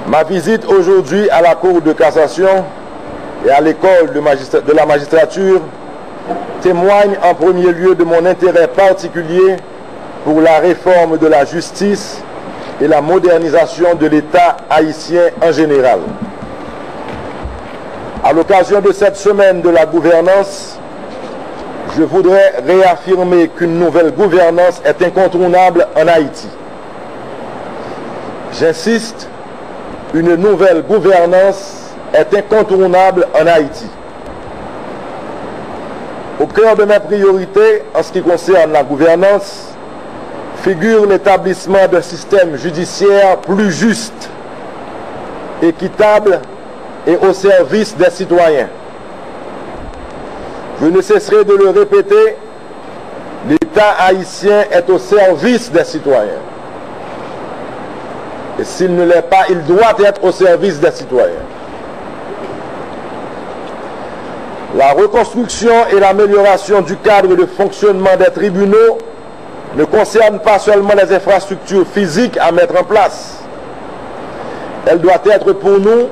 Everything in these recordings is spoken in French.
Ma visite aujourd'hui à la Cour de cassation et à l'école de la magistrature témoigne en premier lieu de mon intérêt particulier pour la réforme de la justice et la modernisation de l'État haïtien en général. À l'occasion de cette semaine de la gouvernance, je voudrais réaffirmer qu'une nouvelle gouvernance est incontournable en Haïti. J'insiste, une nouvelle gouvernance est incontournable en Haïti. Au cœur de mes priorités en ce qui concerne la gouvernance figure l'établissement d'un système judiciaire plus juste, équitable et au service des citoyens. Je ne cesserai de le répéter, l'État haïtien est au service des citoyens. Et s'il ne l'est pas, il doit être au service des citoyens. La reconstruction et l'amélioration du cadre de fonctionnement des tribunaux ne concerne pas seulement les infrastructures physiques à mettre en place. Elle doit être pour nous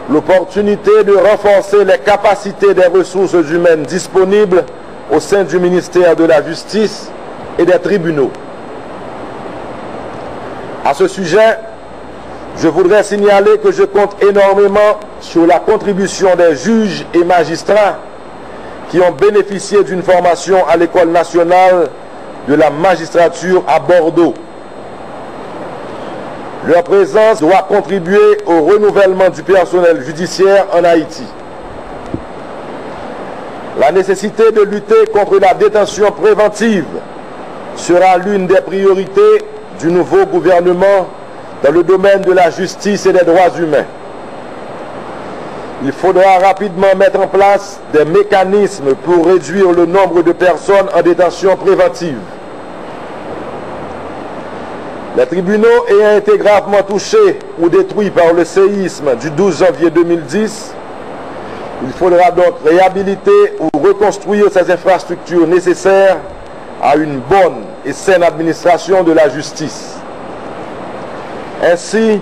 l'opportunité de renforcer les capacités des ressources humaines disponibles au sein du ministère de la Justice et des tribunaux. À ce sujet, je voudrais signaler que je compte énormément sur la contribution des juges et magistrats qui ont bénéficié d'une formation à l'École nationale de la magistrature à Bordeaux. Leur présence doit contribuer au renouvellement du personnel judiciaire en Haïti. La nécessité de lutter contre la détention préventive sera l'une des priorités du nouveau gouvernement dans le domaine de la justice et des droits humains. Il faudra rapidement mettre en place des mécanismes pour réduire le nombre de personnes en détention préventive. Les tribunaux ayant été gravement touchés ou détruits par le séisme du 12 janvier 2010, il faudra donc réhabiliter ou reconstruire ces infrastructures nécessaires à une bonne et saine administration de la justice. Ainsi,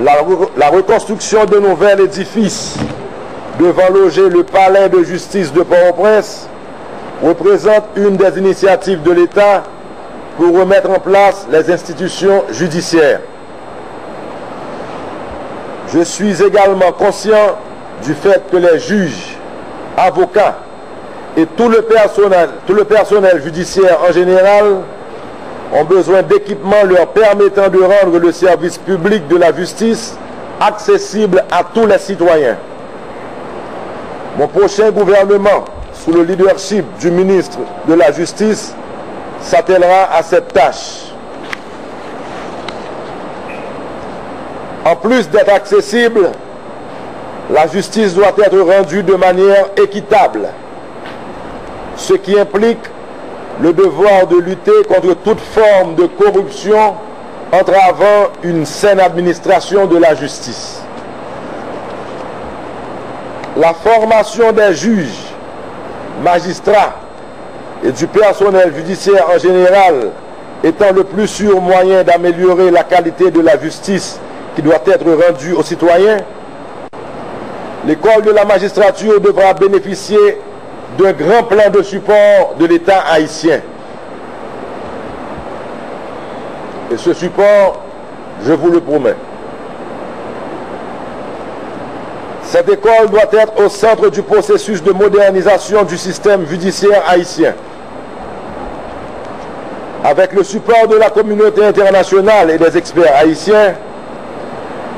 la reconstruction de nouvel édifice devant loger le palais de justice de Port-au-Prince représente une des initiatives de l'État pour remettre en place les institutions judiciaires. Je suis également conscient du fait que les juges, avocats et tout le personnel judiciaire en général ont besoin d'équipements leur permettant de rendre le service public de la justice accessible à tous les citoyens. Mon prochain gouvernement, sous le leadership du ministre de la Justice, s'attellera à cette tâche. En plus d'être accessible, la justice doit être rendue de manière équitable, ce qui implique le devoir de lutter contre toute forme de corruption entravant une saine administration de la justice. La formation des juges, magistrats et du personnel judiciaire en général étant le plus sûr moyen d'améliorer la qualité de la justice qui doit être rendue aux citoyens, l'école de la magistrature devra bénéficier d'un grand plan de support de l'État haïtien. Et ce support, je vous le promets. Cette école doit être au centre du processus de modernisation du système judiciaire haïtien. Avec le support de la communauté internationale et des experts haïtiens,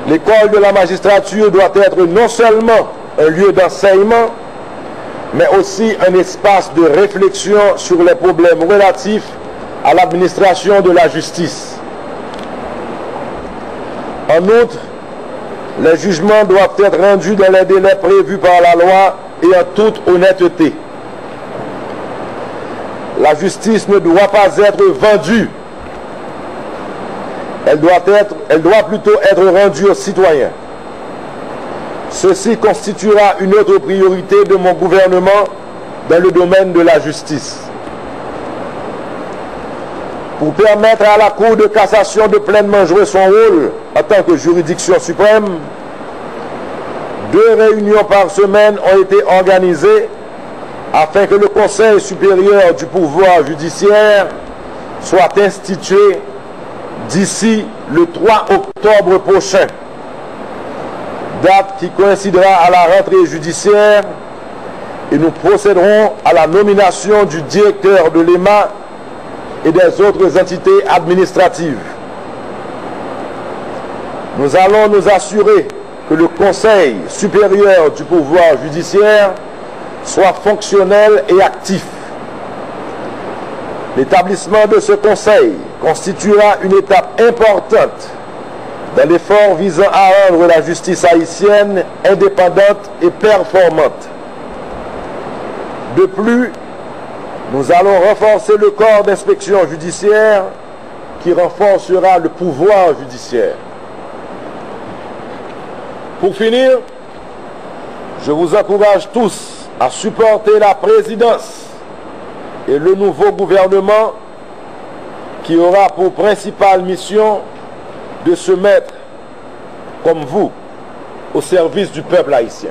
l'école de la magistrature doit être non seulement un lieu d'enseignement, mais aussi un espace de réflexion sur les problèmes relatifs à l'administration de la justice. En outre, les jugements doivent être rendus dans les délais prévus par la loi et en toute honnêteté. La justice ne doit pas être vendue. Elle doit plutôt être rendue aux citoyens. Ceci constituera une autre priorité de mon gouvernement dans le domaine de la justice. pour permettre à la Cour de cassation de pleinement jouer son rôle en tant que juridiction suprême, 2 réunions par semaine ont été organisées afin que le Conseil supérieur du pouvoir judiciaire soit institué d'ici le 3 octobre prochain, date qui coïncidera à la rentrée judiciaire, et nous procéderons à la nomination du directeur de l'EMA et des autres entités administratives. Nous allons nous assurer que le Conseil supérieur du pouvoir judiciaire soit fonctionnel et actif. L'établissement de ce Conseil constituera une étape importante dans l'effort visant à rendre la justice haïtienne indépendante et performante. De plus, nous allons renforcer le corps d'inspection judiciaire qui renforcera le pouvoir judiciaire. Pour finir, je vous encourage tous à supporter la présidence et le nouveau gouvernement qui aura pour principale mission de se mettre, comme vous, au service du peuple haïtien.